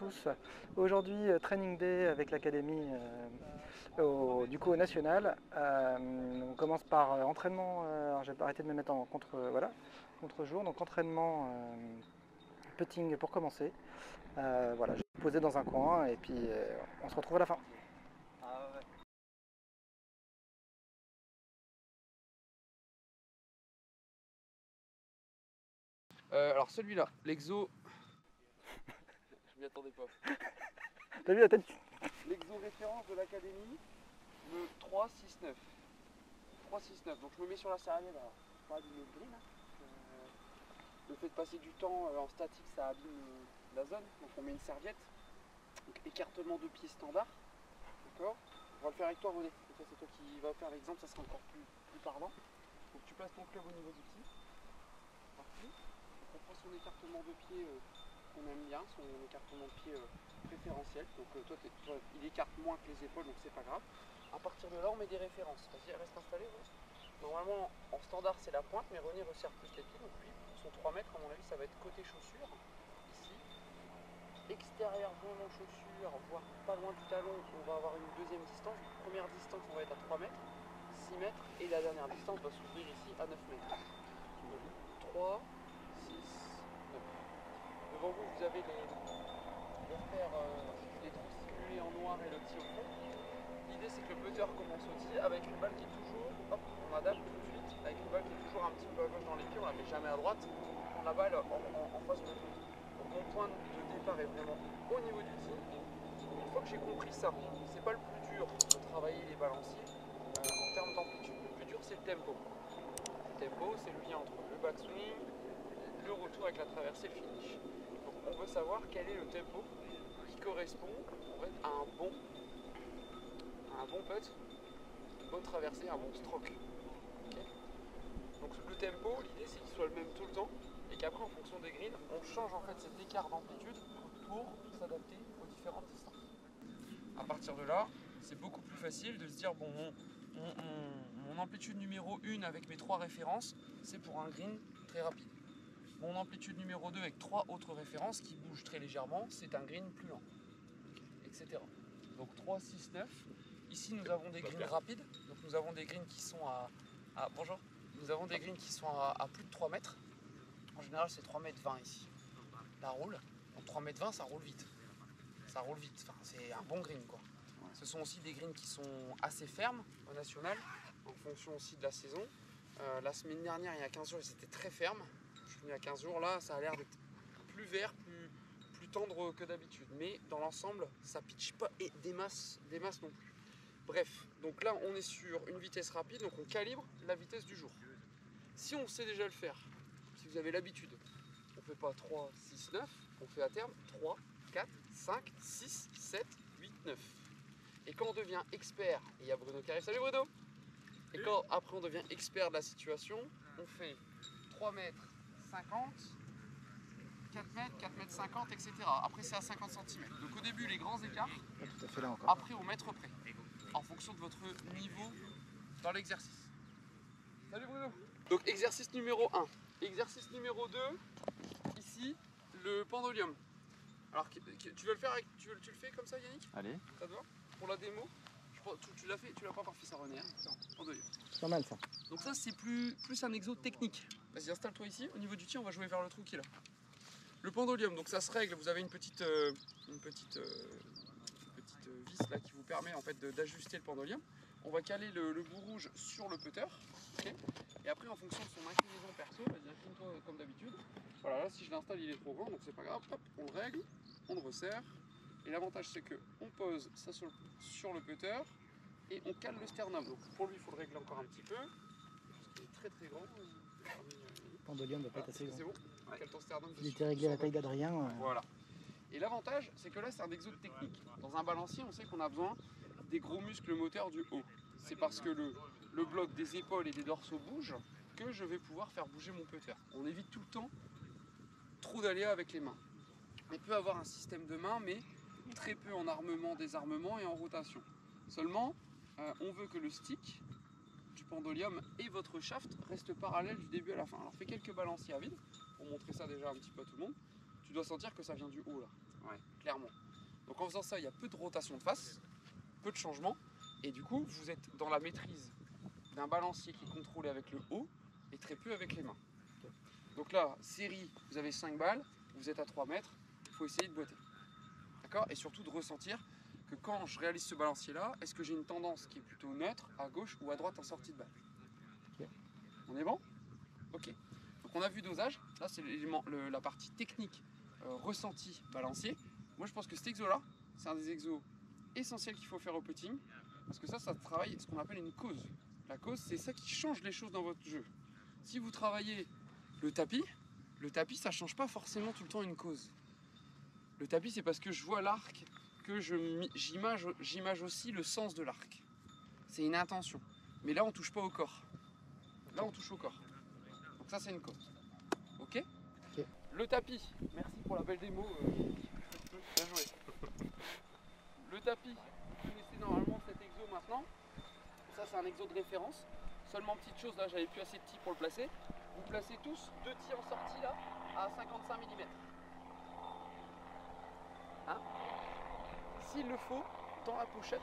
tous. Aujourd'hui, training day avec l'académie du coup au national. On commence par entraînement. Alors j'ai pas arrêté de me mettre en contre-jour, donc entraînement putting pour commencer. Voilà, je vais me poser dans un coin et puis on se retrouve à la fin. Alors celui-là, l'exo, je m'y attendais pas. T'as vu la tête? L'exo référence de l'académie, le 3-6-9. 3-6-9. Donc je me mets sur la céréalière, alors pas du green. Le fait de passer du temps en statique, ça abîme la zone. Donc on met une serviette. Donc écartement de pied standard. D'accord. On va le faire avec toi, René. C'est toi qui vas faire l'exemple, ça sera encore plus parlant. Donc tu places ton club au niveau du pied. Parti. On prend son écartement de pied qu'on aime bien, son écartement de pied préférentiel. Donc toi, il écarte moins que les épaules, donc c'est pas grave. À partir de là, on met des références. Vas-y, reste installé. Ouais. Normalement, en standard, c'est la pointe, mais René resserre plus les pieds. Donc lui, son 3 mètres, à mon avis, ça va être côté chaussure, ici. Extérieur vraiment chaussure, voire pas loin du talon, on va avoir une deuxième distance. Première distance, on va être à 3 mètres, 6 mètres, et la dernière distance va s'ouvrir ici à 9 mètres. 3, 6, 9. Devant vous, vous avez les repères, les trous simulés en noir et le petit au fond. L'idée, c'est que le putter commence au-dessus avec une balle qui est toujours, hop, on adapte tout de suite, avec une balle qui est toujours un petit peu à gauche dans les pieds, on la met jamais à droite, on prend la balle en face de nous. Donc mon point de départ est vraiment au niveau du tee. Une fois que j'ai compris ça, c'est pas le plus dur de travailler les balanciers en termes d'amplitude. Le plus dur, c'est le tempo. Le tempo, c'est le lien entre le backswing, le retour avec la traversée et le finish. Donc on veut savoir quel est le tempo qui correspond en fait, à un bon putt, une bonne traversée, un bon stroke. Okay. Donc le tempo, l'idée c'est qu'il soit le même tout le temps et qu'après en fonction des greens, on change en fait cet écart d'amplitude pour s'adapter aux différentes distances. À partir de là, c'est beaucoup plus facile de se dire bon, mon amplitude numéro 1 avec mes 3 références, c'est pour un green très rapide. Mon amplitude numéro 2 avec 3 autres références qui bougent très légèrement, c'est un green plus lent, etc. Donc 3, 6, 9. Ici, nous avons des greens rapides. Donc nous avons des greens qui sont bonjour. Nous avons des greens qui sont à plus de 3 mètres. En général, c'est 3 mètres 20 ici. La roule. Donc 3 mètres 20, ça roule vite. Ça roule vite. Enfin, c'est un bon green, quoi. Ce sont aussi des greens qui sont assez fermes au national, en fonction aussi de la saison. La semaine dernière, il y a 15 jours, c'était très ferme. Je suis venu à 15 jours. Là, ça a l'air d'être plus vert, plus tendre que d'habitude. Mais dans l'ensemble, ça pitch pas et des masses non plus. Bref, donc là on est sur une vitesse rapide, donc on calibre la vitesse du jour. Si on sait déjà le faire, si vous avez l'habitude, on ne fait pas 3, 6, 9, on fait à terme 3, 4, 5, 6, 7, 8, 9. Et quand on devient expert, et il y a Bruno qui arrive, salut Bruno. Et quand après on devient expert de la situation, on fait 3 mètres 50, 4 mètres, 4 mètres 50, etc. Après c'est à 50 cm. Donc au début les grands écarts, Tout à fait là encore. après au mètre près, en fonction de votre niveau dans l'exercice. Salut Bruno. Donc exercice numéro 1. Exercice numéro 2, ici, le pendulum. Alors tu veux le faire avec, tu le fais comme ça Yannick? Allez. Ça te va? Pour la démo, tu l'as fait, tu l'as pas encore fait ça René, hein? Pendulum. C'est pas mal ça. Donc ça c'est plus un exo technique. Vas-y, installe-toi ici, au niveau du tee on va jouer vers le trou qui est là. Le pendulum, donc ça se règle, vous avez une petite vis là qui vous permet en fait d'ajuster le pendulum. On va caler le bout rouge sur le putter, okay. Et après en fonction de son inclinaison perso, vas-y incline-toi comme d'habitude. Voilà, là si je l'installe il est trop grand donc c'est pas grave, hop, on le règle, on le resserre. Et l'avantage c'est que on pose ça sur le putter et on cale le sternum. Donc pour lui il faut le régler encore un petit peu, parce qu'il est très très grand. Le pendulum ne doit pas être assez grand. C'est bon, cale ton sternum. Il était réglé à la taille d'Adrien. Voilà. Et l'avantage, c'est que là, c'est un exo technique. Dans un balancier, on sait qu'on a besoin des gros muscles moteurs du haut. C'est parce que le bloc des épaules et des dorsaux bouge que je vais pouvoir faire bouger mon putter. On évite tout le temps trop d'aléas avec les mains. On peut avoir un système de main, mais très peu en armement, désarmement et en rotation. Seulement, on veut que le stick du pendulum et votre shaft restent parallèles du début à la fin. Alors fais quelques balanciers à vide, pour montrer ça déjà un petit peu à tout le monde. Tu dois sentir que ça vient du haut là. Ouais, clairement. Donc en faisant ça, il y a peu de rotation de face, peu de changement, et du coup, vous êtes dans la maîtrise d'un balancier qui est contrôlé avec le haut et très peu avec les mains. Donc là, série, vous avez 5 balles, vous êtes à 3 mètres, il faut essayer de boiter. D'accord? Et surtout de ressentir que quand je réalise ce balancier-là, est-ce que j'ai une tendance qui est plutôt neutre, à gauche ou à droite en sortie de balle? Okay. On est bon? Ok. Donc on a vu dosage, là c'est la partie technique, ressenti, balancier. Moi je pense que cet exo-là, c'est un des exos essentiels qu'il faut faire au putting, parce que ça travaille ce qu'on appelle une cause. La cause, c'est ça qui change les choses dans votre jeu. Si vous travaillez le tapis ça change pas forcément tout le temps une cause. Le tapis, c'est parce que je vois l'arc que j'image aussi le sens de l'arc. C'est une intention. Mais là, on touche pas au corps. Là, on touche au corps. Donc ça, c'est une cause. Ok? Ok. Le tapis. Merci pour la belle démo. Bien joué. Le tapis, vous connaissez normalement cet exo maintenant. Ça, c'est un exo de référence. Seulement, petite chose, là, j'avais plus assez de tis pour le placer. Vous placez tous 2 tis en sortie, là, à 55 mm. Hein? S'il le faut, dans la pochette,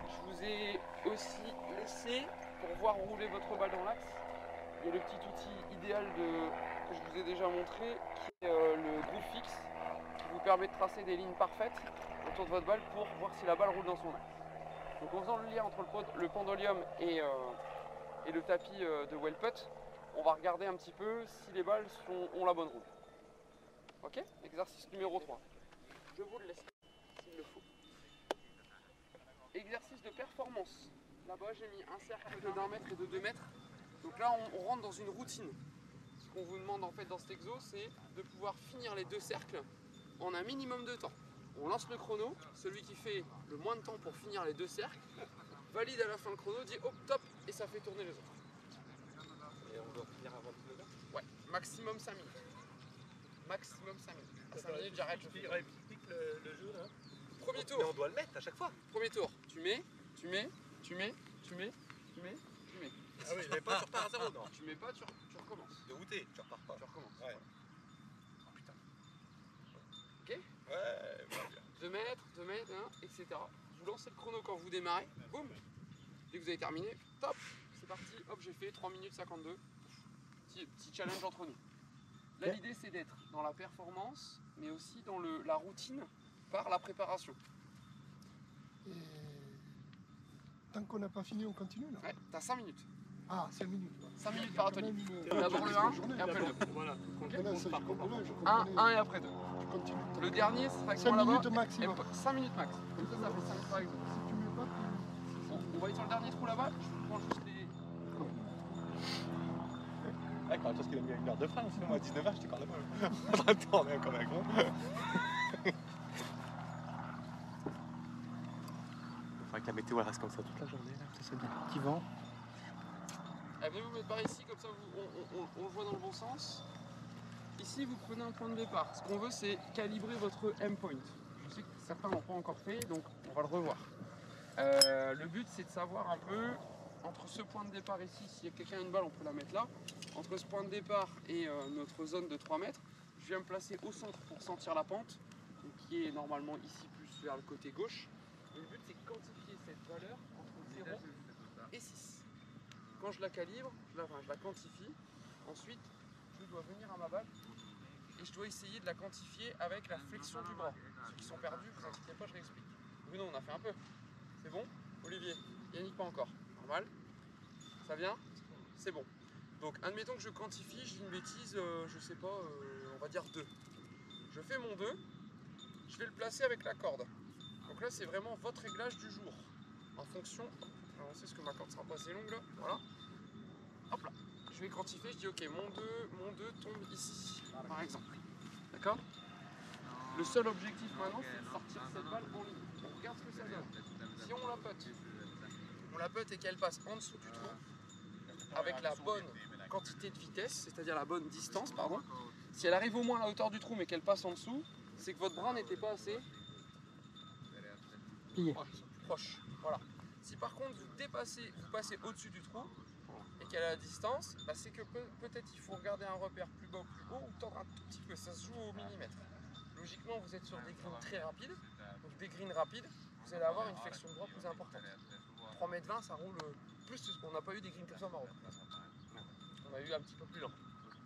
je vous ai aussi laissé, pour voir rouler votre balle dans l'axe, il y a le petit outil idéal que je vous ai déjà montré, qui est le groove fix, qui vous permet de tracer des lignes parfaites autour de votre balle pour voir si la balle roule dans son axe. Donc en faisant le lien entre le pendolium et le tapis de well putt, on va regarder un petit peu si les balles ont la bonne roule. Ok? Exercice numéro 3. Je vous le laisse s'il le faut. Exercice de performance. Là-bas, j'ai mis un cercle d'1 mètre et de 2 mètres. Donc là, on rentre dans une routine. Ce qu'on vous demande en fait dans cet exo, c'est de pouvoir finir les 2 cercles en un minimum de temps. On lance le chrono. Celui qui fait le moins de temps pour finir les 2 cercles valide à la fin le chrono, dit hop, top, et ça fait tourner les autres. Et on doit finir avant le chrono? Ouais, maximum 5 minutes. Maximum 5 minutes. À 5 minutes, j'arrête. Je fais le jeu là. Premier tour. Mais on doit le mettre à chaque fois. Premier tour. Tu mets. Ah oui, mais pas tu repars à 0, non. Tu mets pas, tu recommences. De router, tu repars pas. Tu recommences. Ouais. Oh putain. Ok? Ouais, bien. 2 mètres, hein, etc. Vous lancez le chrono quand vous démarrez. Boum. Dès que vous avez terminé, top. C'est parti. Hop, j'ai fait 3 minutes 52. Petit challenge entre nous. Là, l'idée, c'est d'être dans la performance, mais aussi dans la routine par la préparation. Et... Tant qu'on n'a pas fini, on continue là? Ouais, t'as 5 minutes. Ah, 5 minutes. 5 minutes par atelier. Même, D'abord le 1 et après le 2. Voilà. Voilà, ça, je comprenais. 1 et après 2. Tu continues. Le dernier, c'est avec 5 moi là-bas. minutes maximum. 5 minutes max. Comme ça fait 5 minutes par exemple. Si tu mets pas, tu... Bon, on va aller sur le dernier trou là-bas. Je vous prends juste les. Ouais, quand parce qu'il a mis à 1 heure de frein, sinon moi à 19h j'étais encore là-bas. En train de tourner comme un gros. Il faudrait que la météo elle reste comme ça toute la journée là. C'est bien. Petit vent. Venez vous mettre par ici, comme ça on le voit dans le bon sens. Ici vous prenez un point de départ. Ce qu'on veut c'est calibrer votre M-point. Je sais que certains l'ont pas encore fait, donc on va le revoir. Le but c'est de savoir un peu entre ce point de départ ici, s'il y a quelqu'un a une balle on peut la mettre là. Entre ce point de départ et notre zone de 3 mètres, je viens me placer au centre pour sentir la pente, donc qui est normalement ici plus vers le côté gauche. Et le but c'est de quantifier cette valeur entre 0 et 6. Quand je la calibre, je la quantifie, ensuite je dois venir à ma balle et je dois essayer de la quantifier avec la flexion du bras. Ceux qui sont perdus, ne vous inquiétez pas, je réexplique. Bruno, on a fait un peu. C'est bon? Olivier? Yannick, pas encore. Normal? Ça vient? C'est bon. Donc admettons que je quantifie, je dis une bêtise, je sais pas, on va dire 2. Je fais mon 2, je vais le placer avec la corde. Donc là c'est vraiment votre réglage du jour. En fonction, alors on sait ce que ma corde sera pas assez longue là, voilà. Hop là, je vais quantifier, je dis ok mon 2 tombe ici, par exemple. D'accord? Le seul objectif maintenant c'est de sortir cette balle en ligne. On regarde ce que ça donne. Si on la putt et qu'elle passe en dessous du trou, avec la bonne quantité de vitesse, c'est-à-dire la bonne distance, pardon. Si elle arrive au moins à la hauteur du trou mais qu'elle passe en dessous, c'est que votre bras n'était pas assez proche. Voilà. Si par contre vous passez au-dessus du trou et qu'elle a la distance, bah c'est que peut-être il faut regarder un repère plus bas ou plus haut ou tendre un tout petit peu, ça se joue au millimètre. logiquement vous êtes sur des greens très rapides. Donc des greens rapides, vous allez avoir une flexion de drop plus importante. 3,20 m, ça roule plus, on n'a pas eu des greens comme ça au Maroc. On a eu un petit peu plus lent.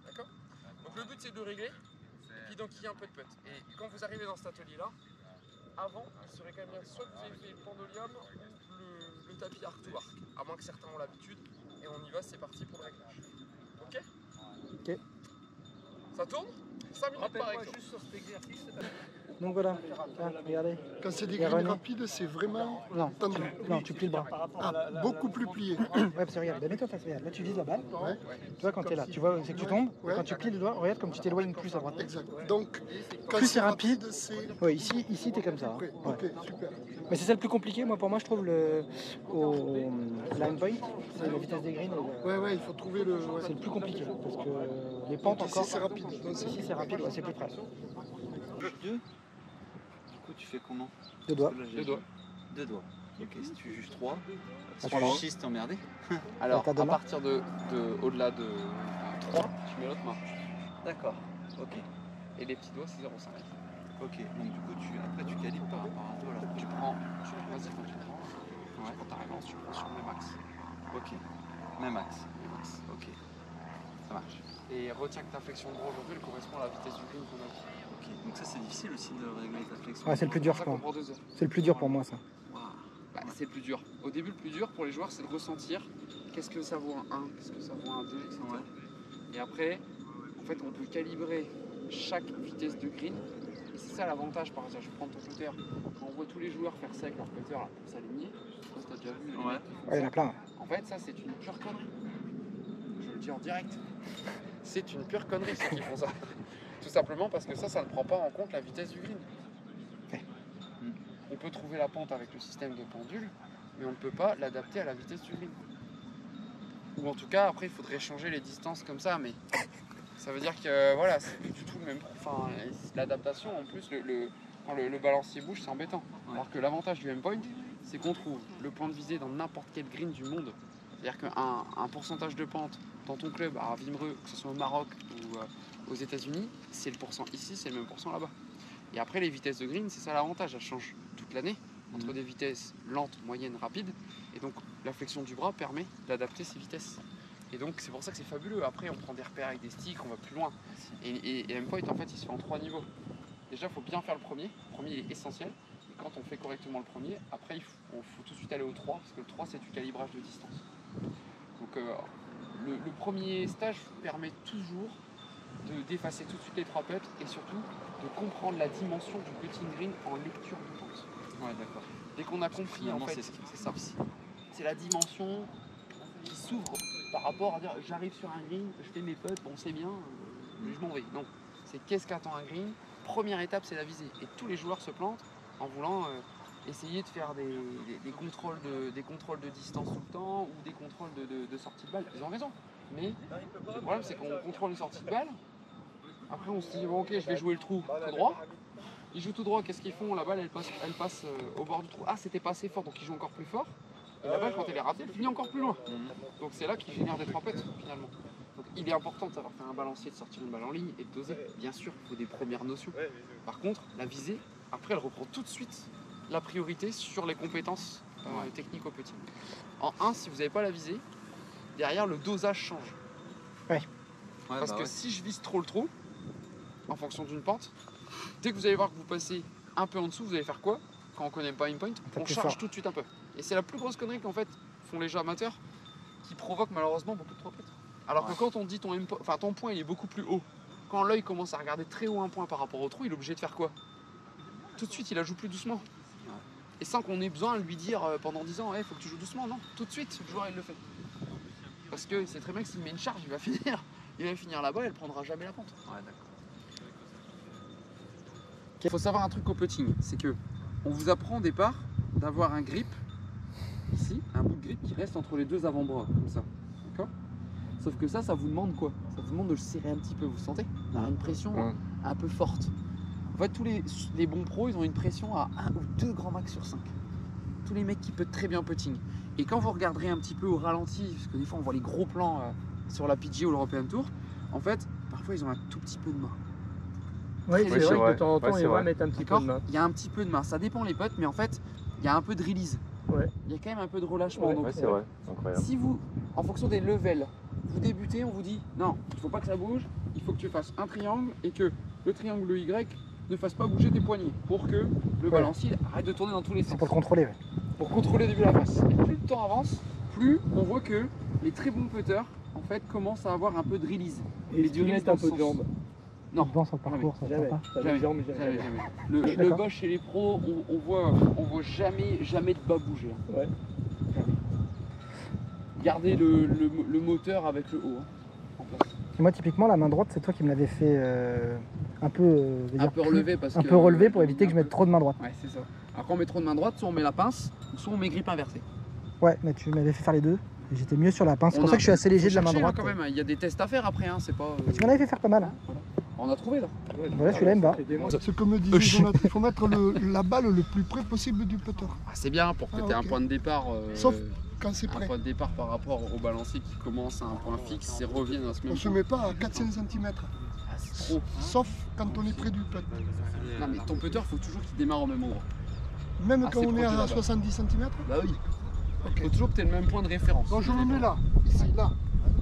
D'accord? Donc le but c'est de le régler et puis d'enquiller un peu de putt. Et quand vous arrivez dans cet atelier-là, avant, il serait quand même bien soit que vous avez fait le pendolium ou le tapis arc to arc, à moins que certains ont l'habitude. Et on y va, c'est parti pour le réglage. Ok? Ok. Ça tourne? 5 minutes par exemple. Juste sur cet exercice, Donc voilà, tiens, regardez. Quand c'est des Et greens René rapides, c'est vraiment Non, tendu. non, tu plies le bras. Ah, beaucoup plus plié. Ouais, parce que regarde, mets-toi face, regarde, là tu vises la balle. Ouais, Tu vois, quand tu es là, tu vois, c'est que tu tombes. Ouais. Quand tu plies le doigt, regarde comme tu t'éloignes plus à droite. exact. Donc, quand Plus c'est c'est rapide, c'est... Ouais, ici t'es comme ça. hein. Ouais, Ouais. ok, super. Mais c'est ça le plus compliqué, moi pour moi je trouve au line point, c'est la vitesse des greens. Ouais, il faut trouver le... ouais. C'est le plus compliqué parce que les pentes Ici, encore. c'est rapide. Donc, Ici c'est rapide, ouais, c'est plus près. 2. Du coup, tu fais comment? Deux doigts. Parce que là, j'ai 2 doigts. 2 doigts. Ok, si tu juges 3, si Attends, tu non. juges 6, t'es emmerdé. Alors, T'as deux à mains partir au-delà de 3, tu mets l'autre main. D'accord, ok. Et les petits doigts, c'est 0,5. Ok, donc du coup, après tu calibres par rapport à toi là. Vas-y, quand tu prends. Ouais. Quand t'arrives, tu prends sur le max. Ok, même axe. Ok, ça marche. Et retiens que ta flexion de bras aujourd'hui, elle correspond à la vitesse du green qu'on a dit. Ok, donc ça c'est difficile aussi de régler ta flexion. Ouais, c'est le plus dur, C'est je pour ça qu'on pense. prend 2 heures. C'est le plus dur pour moi ça. Waouh. Bah, c'est le plus dur. Au début, le plus dur pour les joueurs, c'est de ressentir qu'est-ce que ça vaut un 1, qu'est-ce que ça vaut un 2, etc. Ouais. Et après, en fait, on peut calibrer chaque vitesse de green. Et c'est ça l'avantage, par exemple, je prends ton putter. Quand on voit tous les joueurs faire ça avec leur putter là, pour s'aligner, je sais pas si t'as déjà vu. les Ouais. mecs qui font Ouais, il y en a ça. plein. En fait, ça, c'est une pure connerie. Je le dis en direct. C'est une pure connerie, ceux qui font ça. Tout simplement parce que ça ne prend pas en compte la vitesse du green. Ouais. On peut trouver la pente avec le système de pendule, mais on ne peut pas l'adapter à la vitesse du green. Ou en tout cas, après, il faudrait changer les distances comme ça, mais ça veut dire que voilà, c'est plus du tout le même. Enfin, l'adaptation, en plus, quand le balancier bouge, c'est embêtant. Ouais. Alors que l'avantage du M-Point, c'est qu'on trouve le point de visée dans n'importe quel green du monde. C'est-à-dire qu'un pourcentage de pente dans ton club à Vimereux, que ce soit au Maroc ou aux États-Unis, c'est le pourcent ici, c'est le même pourcent là-bas. Et après, les vitesses de green, c'est ça l'avantage, elles changent toute l'année entre des vitesses lentes, moyennes, rapides. Et donc, la flexion du bras permet d'adapter ces vitesses. Et donc, c'est pour ça que c'est fabuleux. Après, on prend des repères avec des sticks, on va plus loin. Et M-Point, en fait, il se fait en 3 niveaux. Déjà, il faut bien faire le premier. Le premier est essentiel. Et quand on fait correctement le premier, après, il faut tout de suite aller au 3, parce que le 3, c'est du calibrage de distance. Donc, le premier stage permet toujours d'effacer tout de suite les 3 putts et surtout de comprendre la dimension du putting green en lecture de pente. Ouais, d'accord. Dès qu'on a compris, Finalement, en fait, c'est ce qui c'est ça. C'est la dimension qui s'ouvre par rapport à dire j'arrive sur un green, je fais mes putts, bon c'est bien, mais je m'en vais. Non, c'est qu'est-ce qu'attend un green. Première étape, c'est la visée. Et tous les joueurs se plantent en voulant essayer de faire des contrôles de distance tout le temps ou des contrôles de sortie de balle. Ils ont raison. Mais le problème, c'est qu'on contrôle une sortie de balle. Après, on se dit bon, ok, je vais jouer le trou tout droit. Ils jouent tout droit, qu'est-ce qu'ils font? La balle, elle passe au bord du trou. Ah, c'était pas assez fort, donc ils jouent encore plus fort. Et la balle, quand elle est ratée, elle finit encore plus loin. Donc c'est là qu'ils génèrent des 3 putts, finalement. Donc il est important de savoir faire un balancier, de sortir une balle en ligne et de doser. Bien sûr, il faut des premières notions. Par contre, la visée, après, elle reprend tout de suite la priorité sur les compétences techniques au putting. En 1, si vous n'avez pas la visée, derrière, le dosage change. Ouais, Parce bah que ouais. si je vise trop le trou, en fonction d'une pente, dès que vous allez voir que vous passez un peu en dessous, vous allez faire quoi? Quand on connaît pas une point, on plus charge fort. tout de suite un peu. Et c'est la plus grosse connerie qu'en fait font les jeux amateurs qui provoquent malheureusement beaucoup de 3 putts. Alors que quand on dit ton point il est beaucoup plus haut, quand l'œil commence à regarder très haut un point par rapport au trou, il est obligé de faire quoi? Tout de suite il la joue plus doucement. Et sans qu'on ait besoin de lui dire pendant 10 ans, il faut que tu joues doucement, non. Tout de suite le joueur il le fait. Parce que c'est très bien que s'il met une charge, il va finir là-bas, elle prendra jamais la pente. Ouais, d'accord. Il faut savoir un truc au putting, c'est que on vous apprend au départ d'avoir un grip, ici, un bout de grip qui reste entre les deux avant-bras, comme ça. D'accord? Sauf que ça vous demande quoi? Ça vous demande de le serrer un petit peu, vous sentez? Une pression un peu forte. En fait, tous les bons pros, ils ont une pression à 1 ou 2 grands max sur 5. Tous les mecs qui peuvent très bien putting. Et quand vous regarderez un petit peu au ralenti, parce que des fois on voit les gros plans sur la PGA ou l'European Tour, en fait, parfois ils ont un tout petit peu de main. Oui, très c'est léger. vrai vrai. que de temps en temps, Ouais, c'est il va vrai. mettre un petit peu D'accord. de main. Il y a un petit peu de main. Ça dépend les potes, mais en fait, il y a un peu de release. Ouais. Il y a quand même un peu de relâchement. Ouais. Donc, Ouais, c'est vrai. Incroyable. si vous, en fonction des levels, vous débutez, on vous dit non, il ne faut pas que ça bouge, il faut que tu fasses un triangle et que le triangle Y ne fasse pas bouger tes poignets pour que le balancier arrête de tourner dans tous les sens. C'est pour le contrôler. Ouais. Pour contrôler le début de la face. Et plus le temps avance, plus on voit que les très bons putters en fait commencent à avoir un peu de release. Et du release dans un le peu de sens. jambe. Non, Dans son parcours, ça jamais. va pas. Ça va Jamais. jambe, Jamais, jamais. jamais. Le D'accord. bas chez les pros, on voit jamais de bas bouger. Ouais. Gardez le moteur avec le haut en place. Et moi, typiquement, la main droite, c'est toi qui me l'avais fait un peu, je veux Un dire, peu plus- relevé parce un que. peu relevé pour éviter que je mette trop de main droite. Ouais, c'est ça. Alors quand on met trop de main droite, soit on met la pince, soit on met grip inversée. Ouais, mais tu m'avais fait faire les deux. Et j'étais mieux sur la pince. C'est On pour a- ça que je suis assez léger Faut de la main chercher, là, droite. quand même, il y a des tests à faire après, hein, c'est pas. Tu m'en avais fait faire pas mal. Hein. Voilà. On a trouvé là. Voilà, celui-là, il me va. Ce que me disait Jonathan, il faut mettre la balle le plus près possible du putter. Ah, c'est bien pour que Ah, tu aies un ok. point de départ. Sauf quand c'est un prêt. point de départ par rapport au balancier qui commence à un point fixe et revient à ce On même ne se point. met pas à 4-5 cm. Ah, c'est trop. Sauf quand on est près du putt. Non mais ton putter, faut toujours qu'il démarre au même endroit. Même Ah, quand c'est on est proche de la à balle. 70 cm. Bah oui. Ok. Faut toujours que tu aies le même point de référence. Donc je le mets là, ici, là.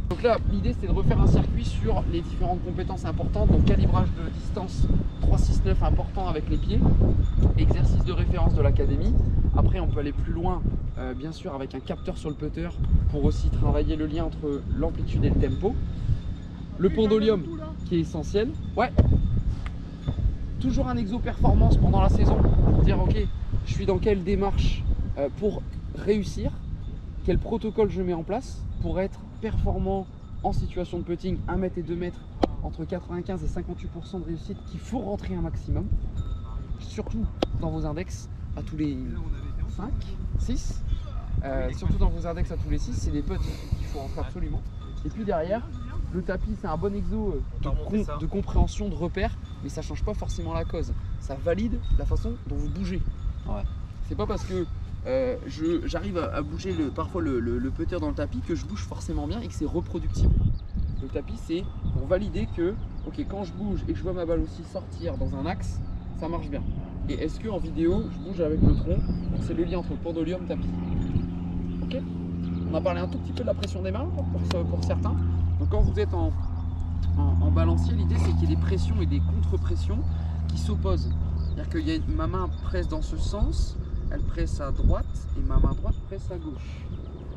Donc là, l'idée c'était de refaire un circuit sur les différentes compétences importantes. Donc calibrage de distance 3-6-9 important avec les pieds. Exercice de référence de l'académie. Après on peut aller plus loin, bien sûr avec un capteur sur le putter pour aussi travailler le lien entre l'amplitude et le tempo. Le pendolium qui est essentiel. Ouais. Toujours un exo performance pendant la saison pour dire ok, je suis dans quelle démarche pour réussir, quel protocole je mets en place pour être performant en situation de putting 1 mètre et 2 mètres entre 95 et 58% de réussite qu'il faut rentrer un maximum, surtout dans vos index à tous les 5, 6, surtout dans vos index à tous les 6, c'est des putts qu'il faut rentrer absolument. Et puis derrière, le tapis c'est un bon exo de compréhension, de repère, mais ça change pas forcément la cause, ça valide la façon dont vous bougez. Ouais. C'est pas parce que j'arrive à bouger parfois le putter dans le tapis que je bouge forcément bien et que c'est reproductible. Le tapis c'est pour valider que ok, quand je bouge et que je vois ma balle aussi sortir dans un axe, ça marche bien. Et est-ce que en vidéo je bouge avec le tronc? Donc c'est le lien entre pendolium et tapis. Ok. On a parlé un tout petit peu de la pression des mains pour certains. Donc quand vous êtes en balancier, l'idée c'est qu'il y ait des pressions et des contre-pressions qui s'opposent. C'est-à-dire que ma main presse dans ce sens, elle presse à droite et ma main droite presse à gauche.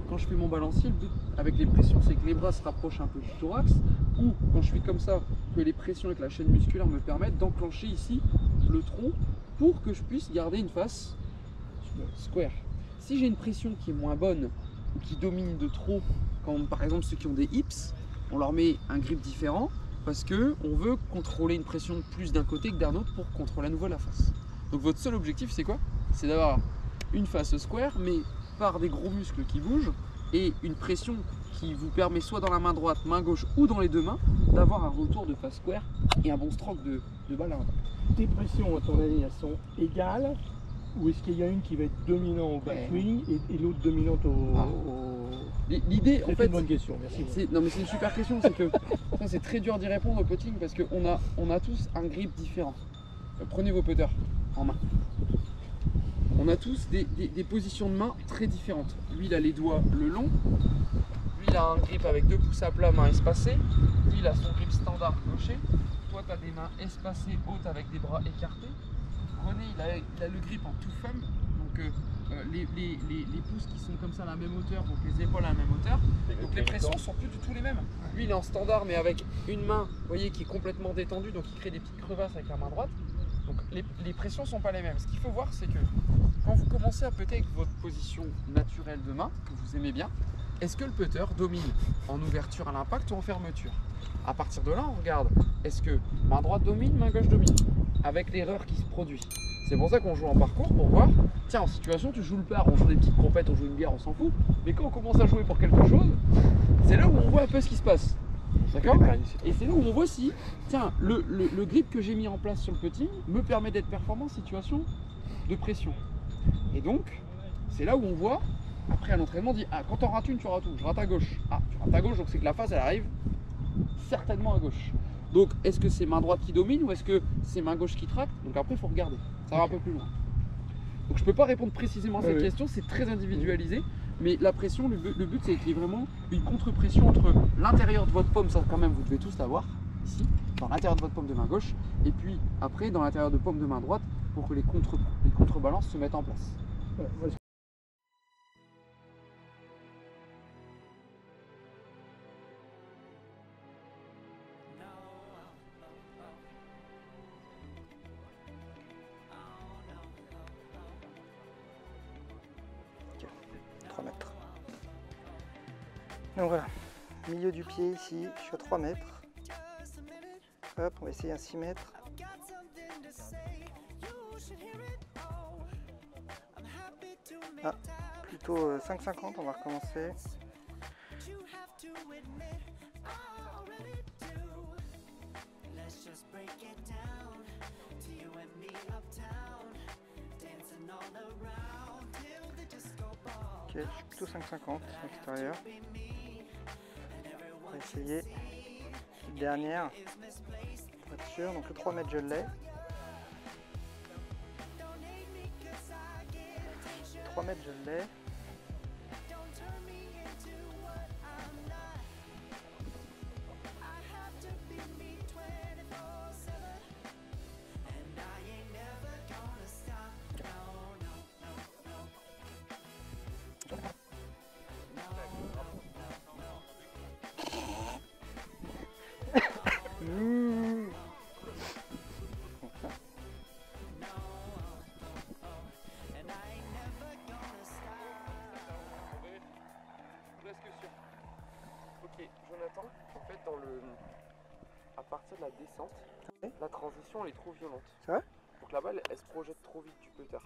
Quand je fais mon balancier, le but avec les pressions, c'est que les bras se rapprochent un peu du thorax, ou quand je suis comme ça, que les pressions avec la chaîne musculaire me permettent d'enclencher ici le tronc pour que je puisse garder une face square. Si j'ai une pression qui est moins bonne ou qui domine de trop, comme par exemple ceux qui ont des hips, on leur met un grip différent parce que on veut contrôler une pression de plus d'un côté que d'un autre pour contrôler à nouveau la face. Donc votre seul objectif c'est quoi? C'est d'avoir une face square mais par des gros muscles qui bougent et une pression qui vous permet soit dans la main droite, main gauche ou dans les deux mains d'avoir un retour de face square et un bon stroke de balle à l'impact. Tes pressions, à ton avis, elles sont égales ou est-ce qu'il y a une qui va être dominante au backswing et l'autre dominante L'idée, en C'est fait, une bonne question, merci. non mais c'est une super question, c'est que ça c'est très dur d'y répondre au putting parce qu'on a tous un grip différent. Prenez vos putters en main. On a tous des positions de main très différentes. Lui il a les doigts le long, lui il a un grip avec 2 pouces à plat, main espacée, lui il a son grip standard gaucher, toi tu as des mains espacées hautes avec des bras écartés. René il a le grip en two thumb, donc les pouces qui sont comme ça à la même hauteur, donc les épaules à la même hauteur, donc les pressions sont plus du tout les mêmes. Lui il est en standard mais avec une main, vous voyez, qui est complètement détendue, donc il crée des petites crevasses avec la main droite. Donc les pressions sont pas les mêmes. Ce qu'il faut voir c'est que quand vous commencez à putter avec votre position naturelle de main, que vous aimez bien, est-ce que le putter domine en ouverture à l'impact ou en fermeture? À partir de là on regarde, est-ce que main droite domine, main gauche domine, avec l'erreur qui se produit. C'est pour ça qu'on joue en parcours pour voir, tiens en situation tu joues le par, on joue des petites compètes, on joue une bière, on s'en fout, mais quand on commence à jouer pour quelque chose, c'est là où on voit un peu ce qui se passe. D'accord? Et c'est là où on voit si, tiens, le grip que j'ai mis en place sur le putting me permet d'être performant en situation de pression. Et donc, c'est là où on voit, après à l'entraînement, on dit, ah, quand t'en rates une, tu rates où? Je rate à gauche. Ah, tu rates à gauche, donc c'est que la face, elle arrive certainement à gauche. Donc est-ce que c'est main droite qui domine ou est-ce que c'est main gauche qui traque? Donc après il faut regarder, ça va un peu plus loin. Donc je peux pas répondre précisément à cette question, c'est très individualisé. Mais la pression, le but c'est qu'il y ait vraiment une contre-pression entre l'intérieur de votre paume, ça quand même vous devez tous l'avoir, ici, dans l'intérieur de votre paume de main gauche, et puis après dans l'intérieur de paume de main droite, pour que les contrebalances se mettent en place. Voilà. Ok, 3 mètres. Donc voilà, milieu du pied ici, je suis à 3 mètres. Hop, on va essayer un 6 mètres. Ah, plutôt 5,50, on va recommencer. Ok, je suis plutôt 5,50 à l'extérieur. On va essayer. Petite dernière. Pour être sûr, donc le 3 mètres je l'ai. 3 mètres je l'ai. Ok, Jonathan, en fait à partir de la descente, Oui. la transition elle est trop violente. C'est vrai? Donc la balle elle se projette trop vite du putter.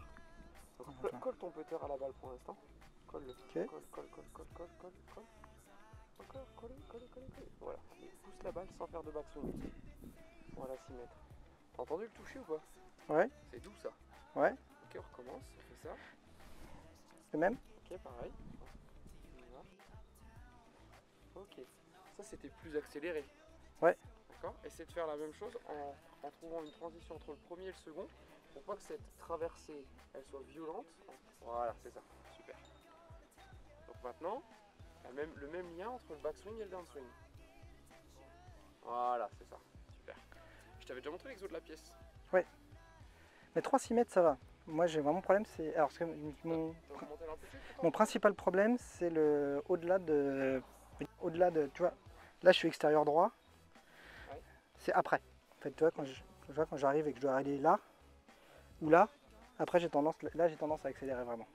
Donc D'accord. colle ton putter à la balle pour l'instant. Colle-le. Ok. Colle. Encore, colle. Voilà. Et pousse la balle sans faire de backswing. Voilà, 6 mètres. T'as entendu le toucher ou pas? Ouais. C'est doux ça. Ouais. Ok, on recommence, on fait ça. Le même? Ok, pareil. On y va. Ok. Ça c'était plus accéléré. Ouais. D'accord. Essaie de faire la même chose en trouvant une transition entre le premier et le second pour pas que cette traversée elle soit violente. Voilà, c'est ça. Super. Donc maintenant, le même lien entre le backswing et le downswing. Voilà, c'est ça. Super. Je t'avais déjà montré l'exo de la pièce. Mais 3-6 mètres ça va. Moi j'ai vraiment problème, c'est. Alors T'as remonté l'amplitude mon principal problème c'est le au-delà de. Tu vois, là je suis extérieur droit. Ouais. C'est après. En fait, tu vois, quand j'arrive et que je dois aller là ou là, après j'ai tendance à accélérer vraiment.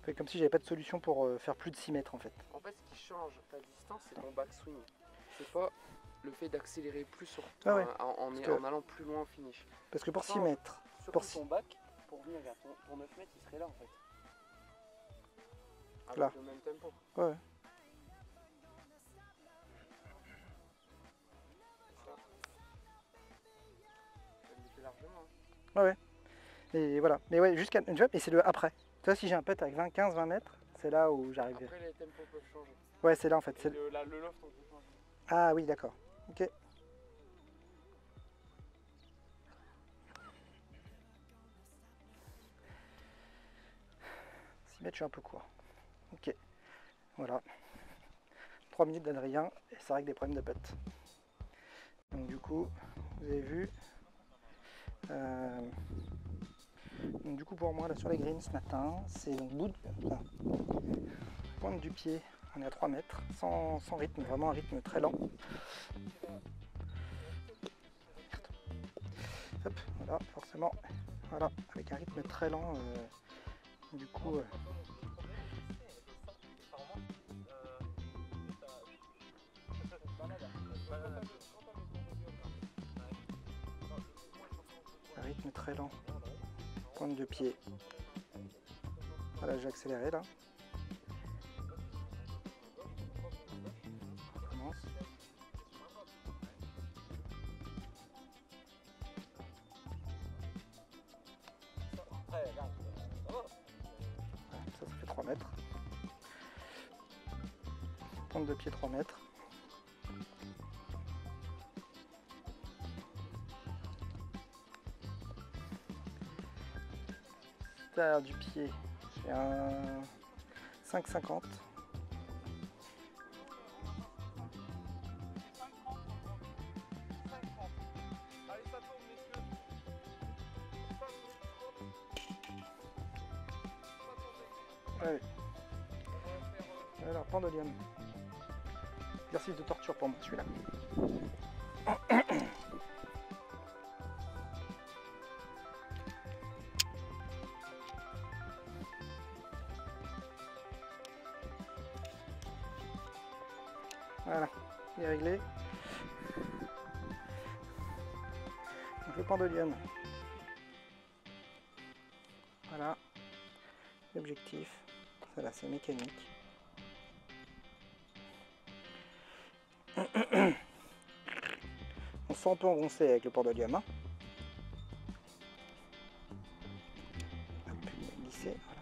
Fait comme si j'avais pas de solution pour faire plus de 6 mètres en fait. En fait, ce qui change ta distance, c'est ton backswing. C'est pas le fait d'accélérer plus sur Ah ouais. en allant plus loin au finish. Parce que pour 6 Change. mètres, Surtout ton back, pour venir vers ton 9 mètres, il serait là en fait. Avec Là. le même tempo. ouais. Ça me fait largement. Hein. Et voilà. Mais ouais, jusqu'à. Tu vois, et c'est le après. Tu vois, si j'ai un putt avec 15-20 mètres, c'est là où j'arrive. Après, les tempos peuvent changer. Ouais, c'est là en fait. Et le loft, on peut changer. Ah oui, d'accord. Ok. Je suis un peu court. Ok. Voilà. 3 minutes d'Adrien et ça règle des problèmes de putt. Donc du coup, vous avez vu. Donc du coup pour moi là sur les greens ce matin, c'est donc pointe du pied, on est à 3 mètres, sans rythme, vraiment un rythme très lent. Hop, voilà, forcément, voilà, avec un rythme très lent, du coup. Un rythme très lent, pointe de pied. Voilà, j'ai accéléré là. On recommence. Voilà, ça fait 3 mètres. Pointe de pied 3 mètres. derrière du pied, j'ai un 5,50. Allez. Alors, pendolium. Exercice de torture pour moi, celui-là. Voilà, il est réglé. Donc le pendolium. Voilà. L'objectif. Voilà, c'est mécanique. On se sent un peu engoncé avec le pendolium. Hein. Hop, il a glissé, voilà.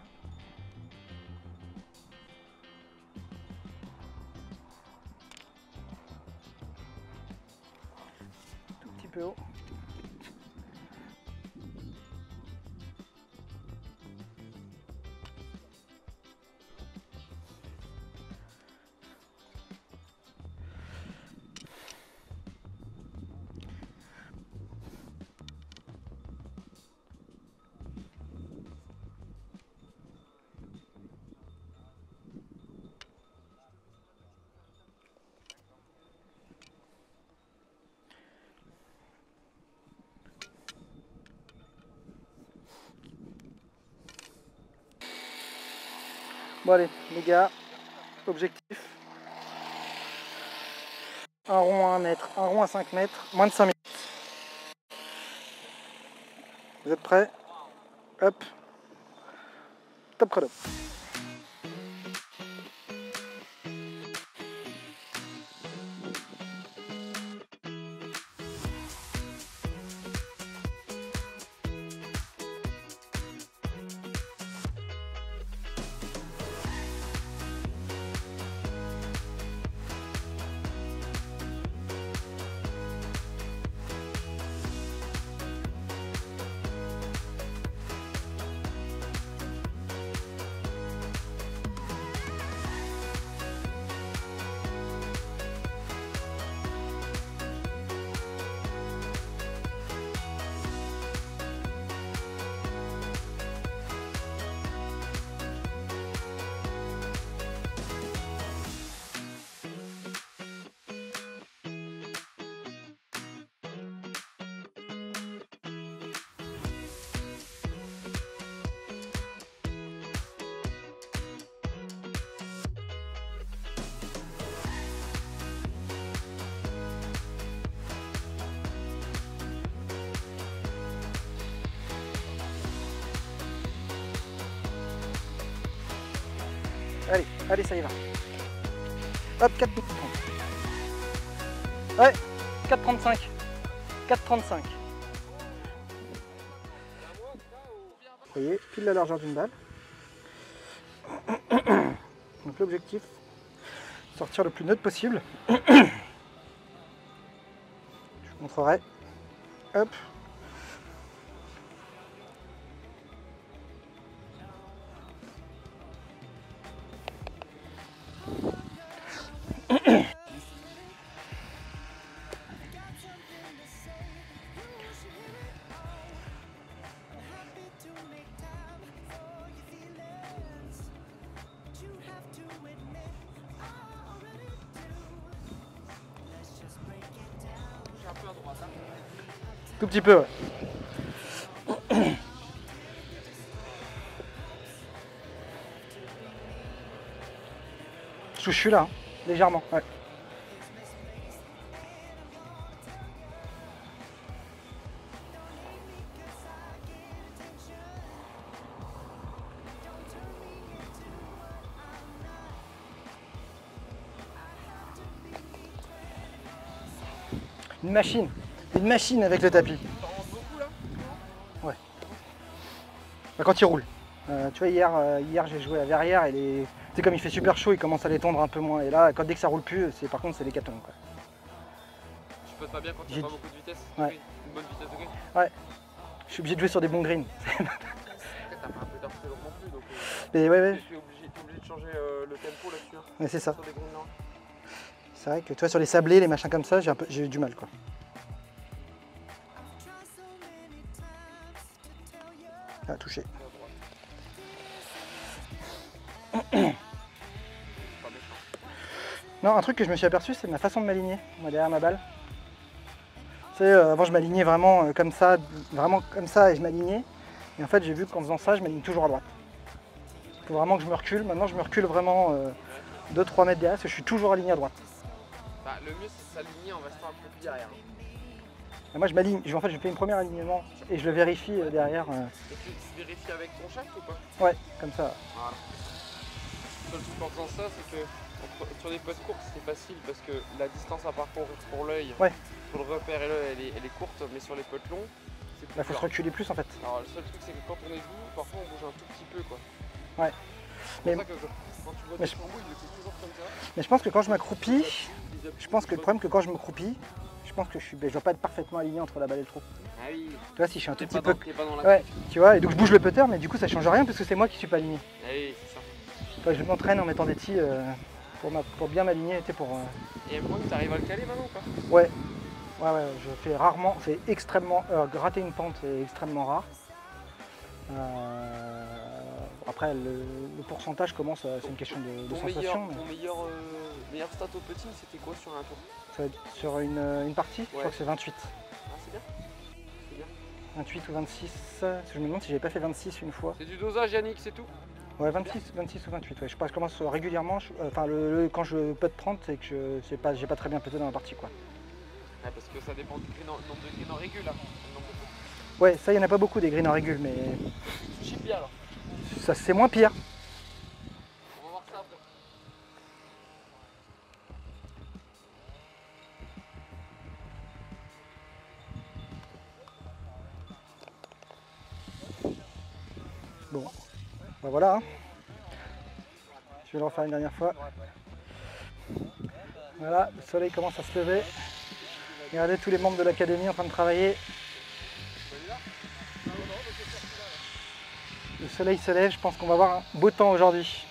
Tout petit peu haut. Bon allez, les gars, objectif. Un rond à 1 mètre, un rond à 5 mètres, moins de 5 minutes. Vous êtes prêts? Hop. Top chrono. Allez, allez, ça y va. Hop, 4 minutes 30. Ouais, 4,35. 4,35. Vous voyez, pile la largeur d'une balle. Donc l'objectif, sortir le plus neutre possible. Je vous montrerai. Hop. Tout petit peu, ouais. Je suis là, hein, légèrement, ouais. Une machine avec le tapis. Ouais. Bah, quand il roule. Tu vois, hier j'ai joué à Verrières et tu sais, comme il fait super chaud, il commence à les tondre un peu moins. Et là, dès que ça roule plus, par contre c'est l'hécatombe, quoi. Tu peux pas bien quand il n'y a pas beaucoup de vitesse. Ouais. Une bonne vitesse de green. Ouais. Je suis obligé de jouer sur des bons greens. T'as pas un peu d'or. Mais ouais. T'es obligé de changer le tempo là-dessus. Hein, Ouais, c'est ça. sur des greens noirs. C'est vrai que tu vois, sur les sablés, les machins comme ça, j'ai eu du mal, quoi. Ah, touché. Non, un truc que je me suis aperçu, c'est ma façon de m'aligner, moi, derrière ma balle. Tu sais, avant, je m'alignais vraiment comme ça, et je m'alignais. Et en fait, j'ai vu qu'en faisant ça, je m'aligne toujours à droite. Il faut vraiment que je me recule. Maintenant, je me recule vraiment 2-3 mètres derrière, parce que je suis toujours aligné à droite. Bah, le mieux, c'est de s'aligner en restant un peu plus derrière. Et moi, je m'aligne. En fait, je fais un premier alignement et je le vérifie derrière. Et tu vérifies avec ton shaft ou pas? Ouais, comme ça. Voilà. Le seul truc en faisant ça, c'est que sur les putts courtes, c'est facile parce que la distance à parcourir pour l'œil, Ouais. pour le repère et l'œil, elle est courte, mais sur les putts longs, c'est plus Là, faut se dur. reculer plus en fait. Alors, le seul truc, c'est que quand on est debout, parfois on bouge un tout petit peu, quoi. Ouais. C'est Mais- pour ça que quand tu vois mais tes je- flambeaux, il le fait toujours comme ça. Mais je pense que quand je m'accroupis, Les appuis, je pense que le problème, que quand je m'accroupis, je pense que je dois pas être parfaitement aligné entre la balle et le trou. Ah oui, Tu vois, si je suis un tout t'es petit pas, peu. t'es pas dans la Ouais, tu vois, et donc je bouge le putter, mais du coup ça change rien parce que c'est moi qui suis pas aligné. Ah oui, c'est ça. Toi, je m'entraîne en mettant des tis pour bien m'aligner, tu sais, pour. Et moi, tu arrives à le caler maintenant ou pas? Ouais, je fais rarement, c'est extrêmement. Gratter une pente est extrêmement rare. Après, le pourcentage commence, c'est une question de Ton sensation. ton meilleur stat au putting, c'était quoi sur un tour? Ça va être sur une partie, je crois que c'est 28. Ah, c'est bien. C'est bien. 28 ou 26. Parce que je me demande si j'avais pas fait 26 une fois. C'est du dosage, Yannick, c'est tout? Ouais, 26 ou 28. Ouais. Je commence régulièrement. Quand je putt 30, c'est que j'ai pas très bien puté dans la partie, quoi. Ouais, parce que ça dépend du nombre de greens en régule, là. Ouais, ça, il n'y en a pas beaucoup des greens en régule, mais Tu chies bien, alors. ça c'est moins pire. On va voir ça après. Bon, bah voilà. Hein. Je vais le refaire une dernière fois. Voilà, le soleil commence à se lever. Regardez tous les membres de l'académie en train de travailler. Le soleil se lève, je pense qu'on va avoir un beau temps aujourd'hui.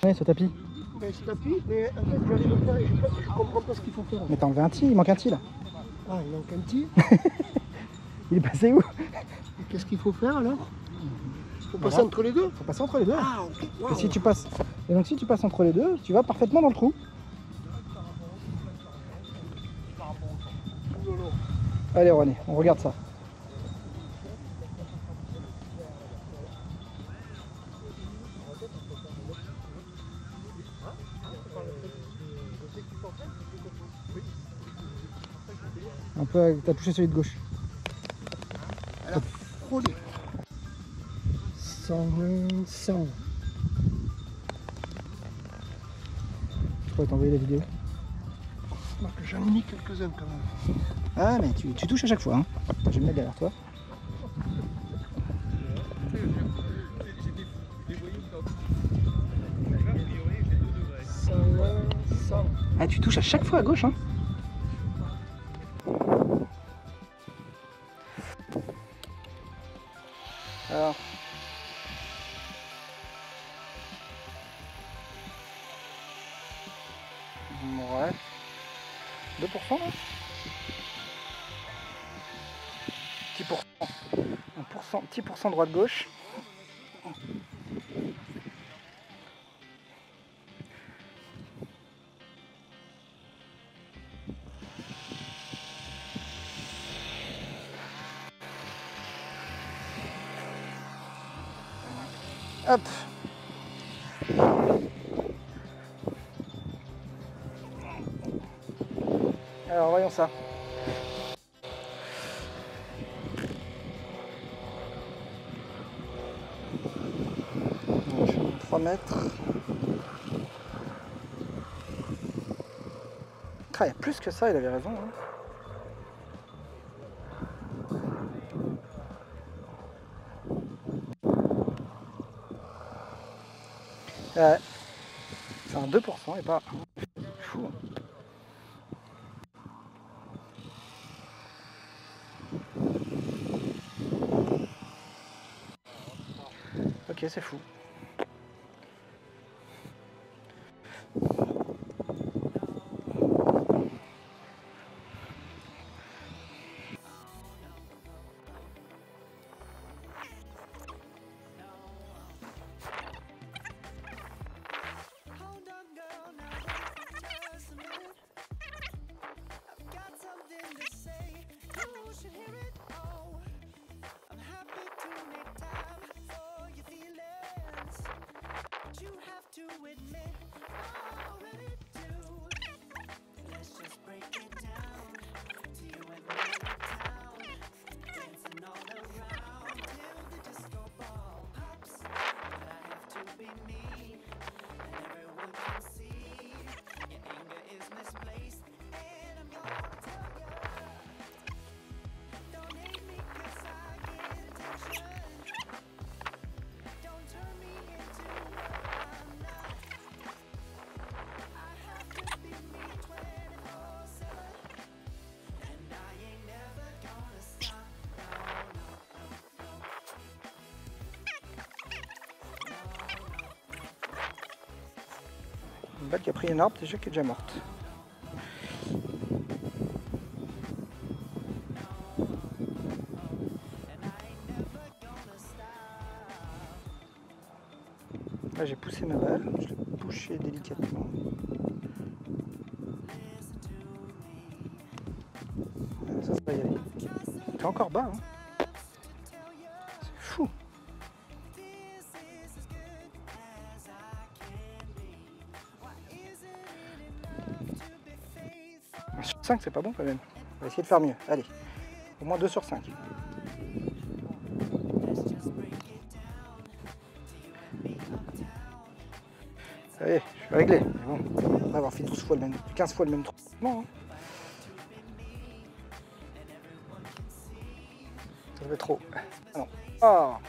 Ouais, ce tapis. Mais je t'appuie, mais en fait, j'arrive à faire, je comprends pas ce qu'il faut faire. Mais t'as enlevé un tee, il manque un tee là. Ah, il manque un petit. Il est passé où? Et qu'est-ce qu'il faut faire alors? Faut passer Voilà. entre les deux? Faut passer entre les deux. Ah, ok. Et si tu passes, et donc si tu passes entre les deux, tu vas parfaitement dans le trou. Allez René, on regarde ça. Un peu, t'as touché celui de gauche. Frôlé. 100. Je pourrais t'envoyer la vidéo. J'en ai mis quelques-uns quand même. Ah mais tu touches à chaque fois. Hein. Je vais me mettre derrière toi. Ah tu touches à chaque fois à gauche hein. Alors. Ouais. 2% là. 10%. Petit pourcent droite-gauche. Hop. Alors voyons ça. Je vais 3 mètres. Ah, il y a plus que ça, il avait raison. Hein. C'est un 2% et pas fou. Ok, c'est fou. Une balle qui a pris un arbre déjà qui est déjà morte. Là j'ai poussé ma balle, je l'ai poussée délicatement. Ça va y aller. C'est encore bas, hein. C'est fou. Sur 5 c'est pas bon quand même. On va essayer de faire mieux. Allez, au moins 2 sur 5. Allez, je suis réglé. Mais bon, on va avoir fait 12 fois le même, 15 fois le même trou. Bon, hein. Ça fait trop. Ah non. Ah.